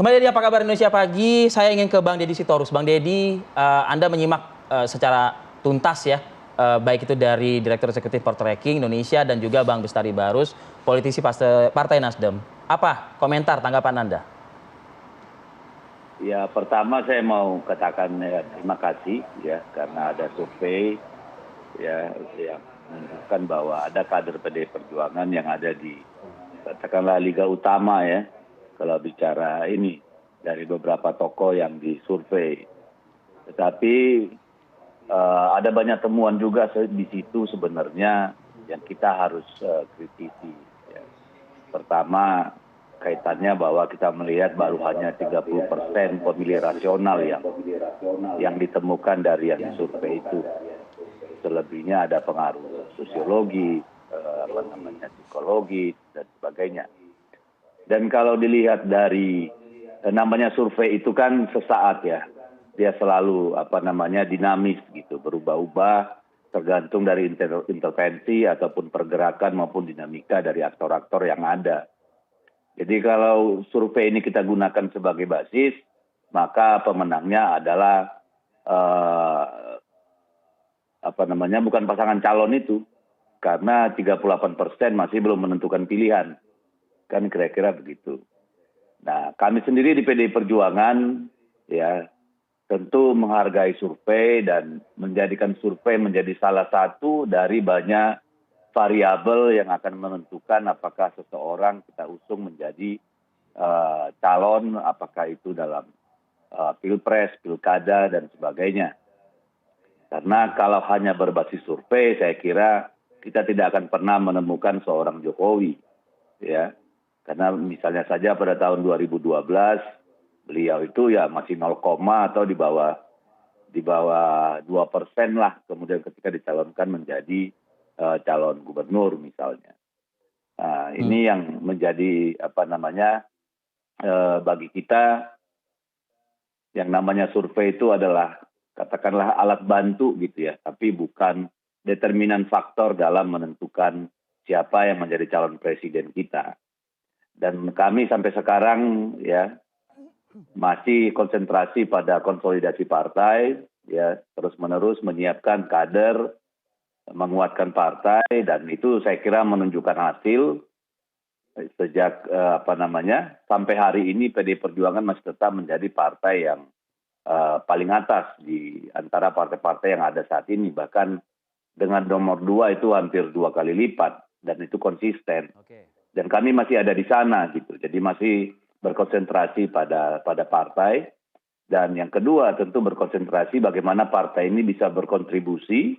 Kembali di Apa Kabar Indonesia Pagi, saya ingin ke Bang Deddy Sitorus. Bang Deddy, Anda menyimak secara tuntas ya, baik itu dari Direktur Eksekutif Poltreking Indonesia dan juga Bang Bestari Barus, politisi Partai Nasdem. Apa komentar tanggapan Anda? Ya, pertama saya mau katakan terima kasih ya karena ada survei ya yang menunjukkan bahwa ada kader PDI Perjuangan yang ada di katakanlah liga utama ya kalau bicara ini dari beberapa tokoh yang disurvei. Tetapi ada banyak temuan juga di situ sebenarnya yang kita harus kritisi. Ya. Pertama kaitannya bahwa kita melihat baru hanya 30% pemilih rasional yang ditemukan dari yang disurvei itu. Selebihnya ada pengaruh sosiologi, psikologi dan sebagainya. Dan kalau dilihat dari namanya survei itu kan sesaat ya, dia selalu dinamis gitu, berubah-ubah tergantung dari intervensi ataupun pergerakan maupun dinamika dari aktor-aktor yang ada. Jadi kalau survei ini kita gunakan sebagai basis, maka pemenangnya adalah bukan pasangan calon itu, karena 38% masih belum menentukan pilihan, kan kira-kira begitu. Nah, kami sendiri di PDI Perjuangan ya tentu menghargai survei dan menjadikan survei menjadi salah satu dari banyak variabel yang akan menentukan apakah seseorang kita usung menjadi calon, apakah itu dalam pilpres, pilkada, dan sebagainya. Karena kalau hanya berbasis survei, saya kira kita tidak akan pernah menemukan seorang Jokowi. Ya. Karena misalnya saja pada tahun 2012, beliau itu ya masih 0, atau di bawah 2% lah. Kemudian ketika dicalonkan menjadi calon gubernur misalnya. Nah, ini yang menjadi bagi kita yang namanya survei itu adalah katakanlah alat bantu gitu ya, tapi bukan determinan faktor dalam menentukan siapa yang menjadi calon presiden kita. Dan kami sampai sekarang ya masih konsentrasi pada konsolidasi partai ya, terus-menerus menyiapkan kader, menguatkan partai, dan itu saya kira menunjukkan hasil sejak sampai hari ini PDI Perjuangan masih tetap menjadi partai yang paling atas di antara partai-partai yang ada saat ini, bahkan dengan nomor 2 itu hampir 2 kali lipat, dan itu konsisten. Dan kami masih ada di sana gitu, jadi masih berkonsentrasi pada partai. Dan yang kedua tentu berkonsentrasi bagaimana partai ini bisa berkontribusi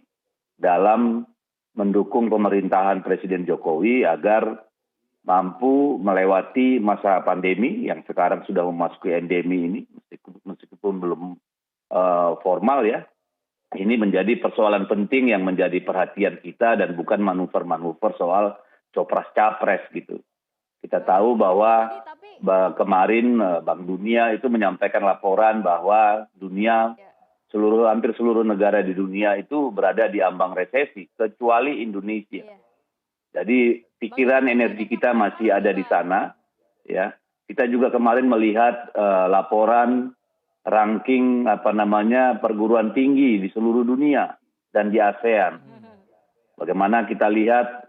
dalam mendukung pemerintahan Presiden Jokowi agar mampu melewati masa pandemi yang sekarang sudah memasuki endemi ini, meskipun belum formal ya. Ini menjadi persoalan penting yang menjadi perhatian kita dan bukan manuver-manuver soal copras-capres gitu. Kita tahu bahwa kemarin Bank Dunia itu menyampaikan laporan bahwa hampir seluruh negara di dunia itu berada di ambang resesi, kecuali Indonesia. Jadi pikiran energi kita masih ada di sana. Ya, kita juga kemarin melihat laporan ranking perguruan tinggi di seluruh dunia dan di ASEAN. Bagaimana kita lihat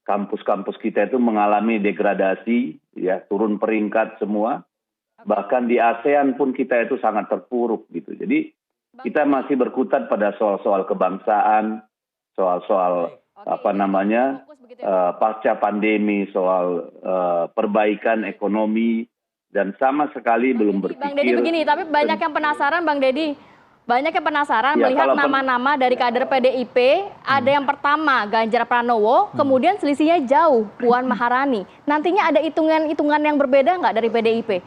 kampus-kampus kita itu mengalami degradasi, ya, turun peringkat semua. Bahkan di ASEAN pun kita itu sangat terpuruk gitu. Jadi kita masih berkutat pada soal-soal kebangsaan, soal-soal pasca pandemi, soal perbaikan ekonomi, dan sama sekali belum berpikir. Bang Deddy begini, tapi banyak yang penasaran Bang Deddy. Banyak yang penasaran melihat nama-nama dari kader PDIP, ada yang pertama Ganjar Pranowo, kemudian selisihnya jauh, Puan Maharani. Nantinya ada hitungan-hitungan yang berbeda nggak dari PDIP?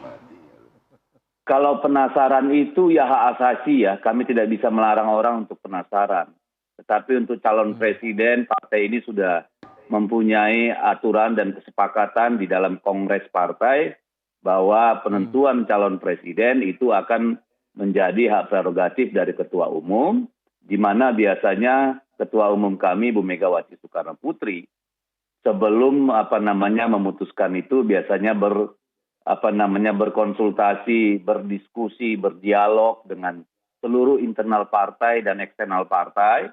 Kalau penasaran itu ya hak asasi ya, kami tidak bisa melarang orang untuk penasaran. Tetapi untuk calon presiden, partai ini sudah mempunyai aturan dan kesepakatan di dalam kongres partai bahwa penentuan calon presiden itu akan menjadi hak prerogatif dari ketua umum, di mana biasanya ketua umum kami Bu Megawati Soekarno Putri sebelum memutuskan itu biasanya berkonsultasi, berdiskusi, berdialog dengan seluruh internal partai dan eksternal partai,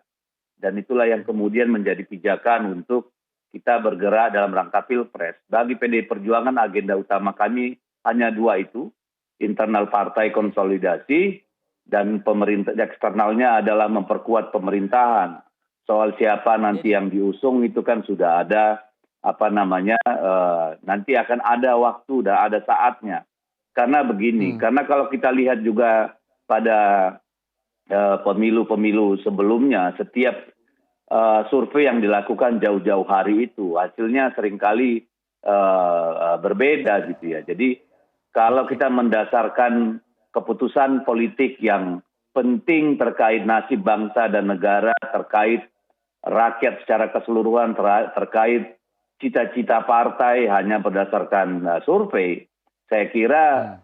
dan itulah yang kemudian menjadi pijakan untuk kita bergerak dalam rangka Pilpres. Bagi PDI Perjuangan agenda utama kami hanya dua itu, internal partai konsolidasi dan pemerintah eksternalnya adalah memperkuat pemerintahan. Soal siapa nanti yang diusung itu kan sudah ada nanti akan ada waktu dan ada saatnya. Karena begini, karena kalau kita lihat juga pada pemilu-pemilu sebelumnya, setiap survei yang dilakukan jauh-jauh hari itu hasilnya seringkali berbeda gitu ya. Jadi kalau kita mendasarkan keputusan politik yang penting terkait nasib bangsa dan negara, terkait rakyat secara keseluruhan, terkait cita-cita partai hanya berdasarkan survei, saya kira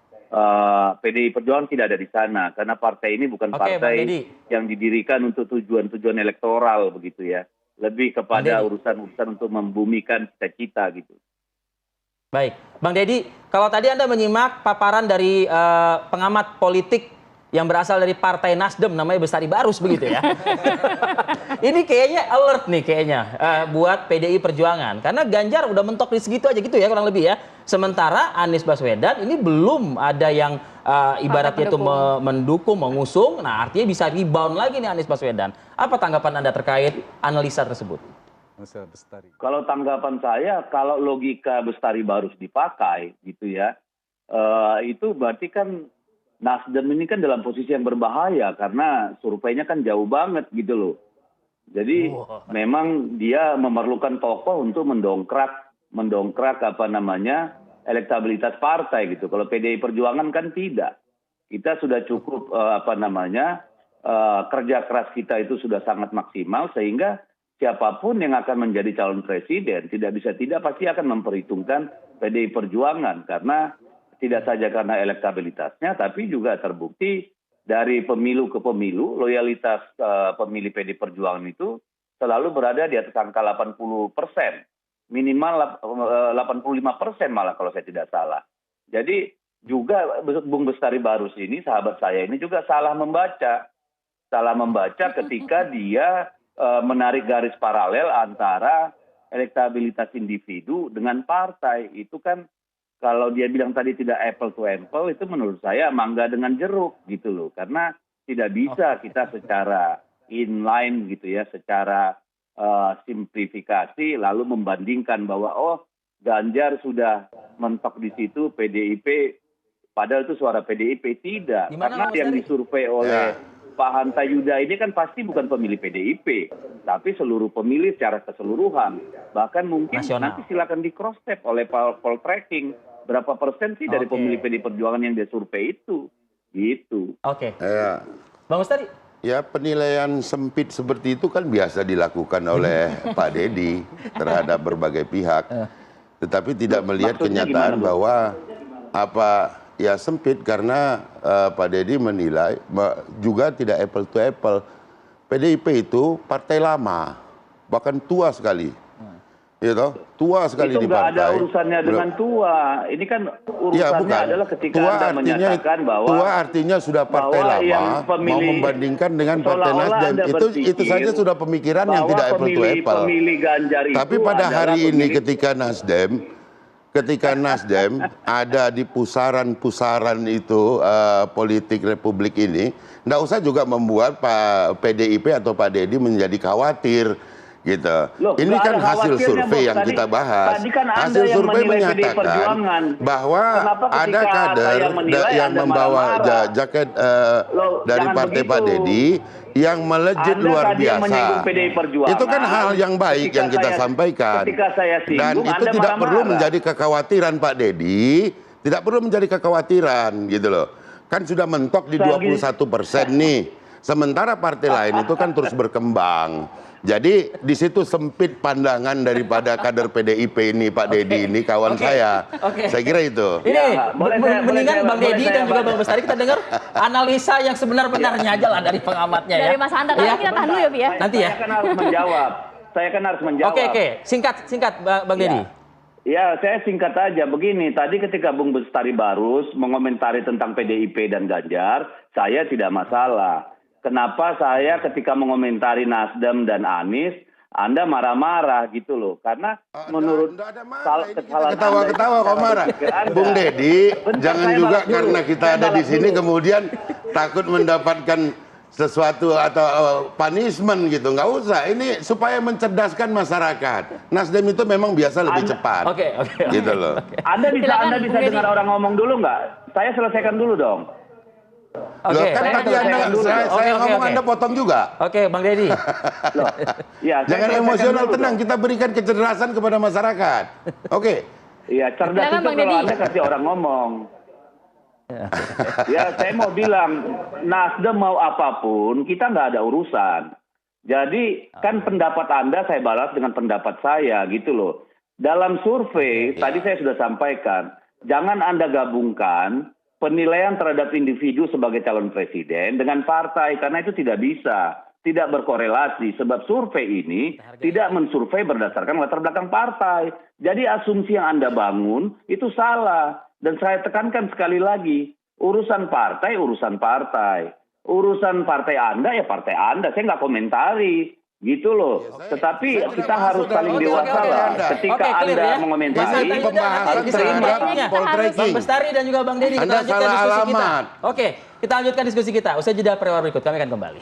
PDI Perjuangan tidak ada di sana, karena partai ini bukan partai yang didirikan untuk tujuan-tujuan elektoral begitu ya, lebih kepada urusan-urusan untuk membumikan cita-cita gitu. Baik, Bang Deddy, kalau tadi Anda menyimak paparan dari pengamat politik yang berasal dari Partai Nasdem, namanya Bestari Barus begitu ya. Ini kayaknya alert nih kayaknya buat PDI Perjuangan, karena Ganjar udah mentok di segitu aja gitu ya kurang lebih ya. Sementara Anies Baswedan ini belum ada yang ibaratnya itu mendukung, mengusung. Nah artinya bisa rebound lagi nih Anies Baswedan. Apa tanggapan Anda terkait analisa tersebut? Kalau tanggapan saya, kalau logika Bestari Barus dipakai gitu ya, itu berarti kan Nasdem ini kan dalam posisi yang berbahaya karena surveinya kan jauh banget gitu loh. Jadi memang dia memerlukan tokoh untuk mendongkrak elektabilitas partai gitu. Kalau PDI Perjuangan kan tidak. Kita sudah cukup kerja keras kita itu sudah sangat maksimal, sehingga siapapun yang akan menjadi calon presiden tidak pasti akan memperhitungkan PDI Perjuangan, karena tidak saja karena elektabilitasnya, tapi juga terbukti dari pemilu ke pemilu, loyalitas pemilih PDI Perjuangan itu selalu berada di atas angka 80%. Minimal 85% malah kalau saya tidak salah. Jadi juga Bung Bestari Barus ini, sahabat saya ini juga salah membaca ketika dia menarik garis paralel antara elektabilitas individu dengan partai. Itu kan kalau dia bilang tadi tidak apple to apple, itu menurut saya mangga dengan jeruk gitu loh. Karena tidak bisa kita secara inline gitu ya, secara simplifikasi lalu membandingkan bahwa Ganjar sudah mentok di situ, PDIP, padahal itu suara PDIP. Tidak. Karena yang disurvei oleh Pak Hanta Yuda ini kan pasti bukan pemilih PDIP, tapi seluruh pemilih secara keseluruhan. Bahkan mungkin nanti silakan di cross check oleh poll tracking berapa persen sih dari pemilih PDI Perjuangan yang dia survei itu. Gitu. Bang Bestari? Ya, penilaian sempit seperti itu kan biasa dilakukan oleh Pak Deddy terhadap berbagai pihak. Tetapi tidak melihat kenyataan bahwa sempit karena Pak Deddy menilai juga tidak apple to apple. PDIP itu partai lama, bahkan tua sekali. Tua sekali di partai. Itu nggak ada urusannya dengan tua. Ini kan urusannya adalah ketika Anda menyatakan bahwa tua artinya sudah partai lama, mau membandingkan dengan Partai Nasdem. Itu saja sudah pemikiran yang tidak apple to apple. Tapi pada hari ini ketika Nasdem ada di pusaran-pusaran itu politik republik ini, nggak usah juga membuat Pak PDIP atau Pak Deddy menjadi khawatir. Gitu. Ini kan hasil survei yang kita bahas. Hasil survei menyatakan bahwa ada kader yang membawa jaket dari partai Pak Deddy yang melejit luar biasa. Itu kan hal yang baik yang kita sampaikan. Dan itu tidak perlu menjadi kekhawatiran Pak Deddy, tidak perlu menjadi kekhawatiran gitu loh. Kan sudah mentok di 21% nih. Sementara partai lain itu kan terus berkembang. Jadi di situ sempit pandangan daripada kader PDIP ini, Pak Deddy ini kawan saya. Saya kira itu. Ini mendingan Bang Deddy dan juga Bang Bestari kita dengar analisa yang sebenar-benarnya aja lah dari pengamatnya ya. Dari Mas Hanta, kita tahan dulu ya, Pi ya. Nanti ya. Saya kan harus menjawab. Oke. Singkat Bang Deddy. Ya, saya singkat aja begini. Tadi ketika Bung Bestari Barus mengomentari tentang PDIP dan Ganjar, saya tidak masalah. Kenapa saya ketika mengomentari Nasdem dan Anies, Anda marah-marah gitu loh? Karena menurut kesalahan ketawa-ketawa kok marah. Bung Deddy, jangan juga karena kita ada di sini kemudian takut mendapatkan sesuatu atau punishment gitu. Nggak usah. Ini supaya mencerdaskan masyarakat. Nasdem itu memang biasa lebih cepat. Oke. Gitu loh. Anda bisa dengar orang ngomong dulu nggak? Saya selesaikan dulu dong. Loh, kan tadi saya ngomong Anda potong juga. Oke, Bang Deddy. Loh, ya, Jangan emosional, tenang. Kita berikan kecerdasan kepada masyarakat. Oke. Iya, cerdas Silakan, itu Bang kalau Deddy. Anda kasih orang ngomong. Ya, saya mau bilang, Nasdem mau apapun, kita nggak ada urusan. Jadi, kan pendapat Anda saya balas dengan pendapat saya, gitu loh. Dalam survei, tadi saya sudah sampaikan, jangan Anda gabungkan penilaian terhadap individu sebagai calon presiden dengan partai, karena itu tidak bisa, tidak berkorelasi, sebab survei ini tidak mensurvei berdasarkan latar belakang partai. Jadi asumsi yang Anda bangun itu salah. Dan saya tekankan sekali lagi, urusan partai, urusan partai. Urusan partai Anda, ya partai Anda. Saya nggak komentari. Gitu loh. Tetapi kita harus saling dewasa lah. Ketika Anda mengomentari, pembahasan terhadap poltreking. Bang Bestari dan juga Bang Deddy, kita Anda lanjutkan salah diskusi kita. alamat. Oke, kita lanjutkan diskusi kita. Usai jeda pre-war berikut, kami akan kembali.